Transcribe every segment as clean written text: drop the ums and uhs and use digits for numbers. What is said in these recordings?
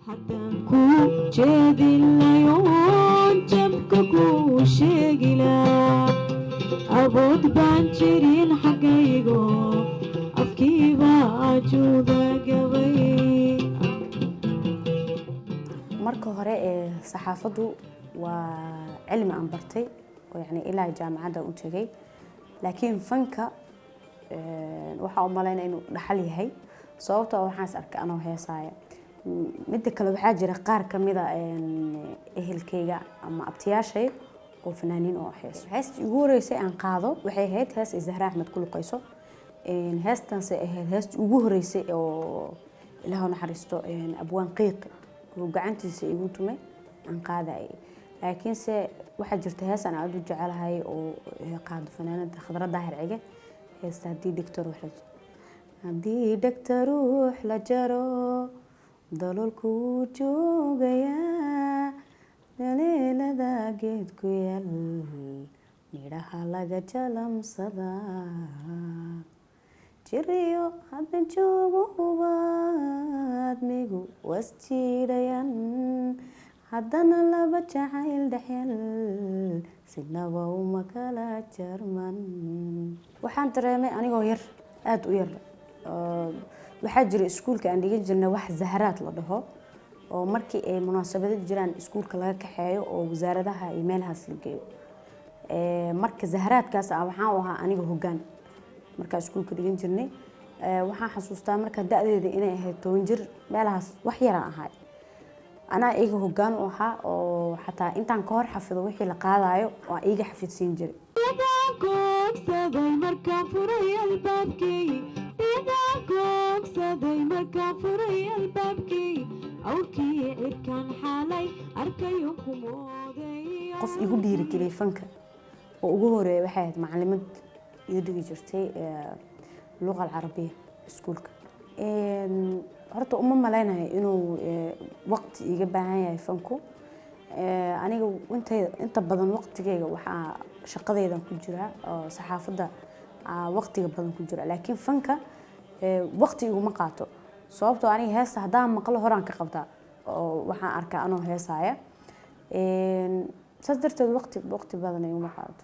haddaan kuu jeedilayoon jabka kuu sheegilaa awood baan jirin xaggaygo afkiibaa juuda gabay. marka hore saxaafadu waa cilmi aan bartay oo yani ilaa jaamacadda u tagay laakiin fanka waxa u maleynaa inuu dhaxal yahay sababtoo waxaan arkay anoo heesaaya mid kale waxaa jira qaar kamida ehelkayga ama abtiyaashay oo fanaaniin oo heestii ugu horeysay aan qaado waxay ahayd hees Zahra Axmed ku luqayso heestaanse ahayd heestii ugu horeysay oo Ilaahu naxariisto abwaan qiiq oo gacantiisa igu tumay aan qaaday laakiin se waxa jirta hees aan aad u jecelahay oo qaado fanaanada Khadra Daahir Cige heesta haddii dhagtar ruux la jaro dalolku joogaya daleelada geedku yaal midhaha laga jalamsada jiriyo hadda joogo hubaadmigu was jiidhayan haddana laba jacayl dhexyal sidnaba uma kala jarman. waxaan dareemay anigoo yar aad u yar waxaa jira iskuulka aan dhigan jirnay wax zaharaad la dhaho oo markii ay munaasabado jiraan iskuulka laga kaxeeyo oo wasaaradaha iyo meelahaas la geeyo marka zaharaadkaas waxaan u ahaa aniga hoggaan marka iskuulka dhigan jirnay waxaan xasuustaa marka da'deeda inay ahayd 10 jir meelahaas wax yar aan ahay anaa iga hoggaan u ahaa oo xataa intaan ka hor xafido wixii la qaadayo waa iga xafidsiin jiray. markaan furay albaabkay markaan furay albaabkay awrkii cirkaan xaalay arkayo kumooday. qof igu dhiirigeliyay fanka oo ugu horeeyay waxay ahayd macallimad iga dhigi jirtay luqada carabiga iskuulka horta uma maleynayo inuu waqti iga baahan yahay fanku aniga inta badan waqtigeyga waxaa shaqadeydan ku jira oo saxaafadda waqtiga badan ku jira laakiin fanka waqti iguma qaato sababtoo aniga heesta haddaan maqlo horaan ka qabtaa oo waxaan arkaa anoo heesaaya saas darteed waqti badan iguma qaato.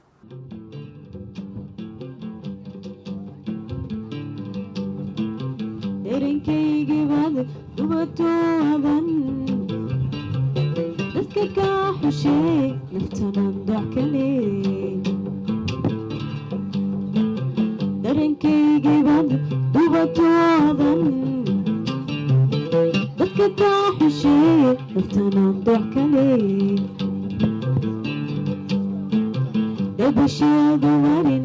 derinkaygi baad dubatoodan dadka kaa xushee naftanaan doc ka leey derinkaygi baad dubatoodan dadka kaa xushee naftanaan doc ka leey dabasheedu marin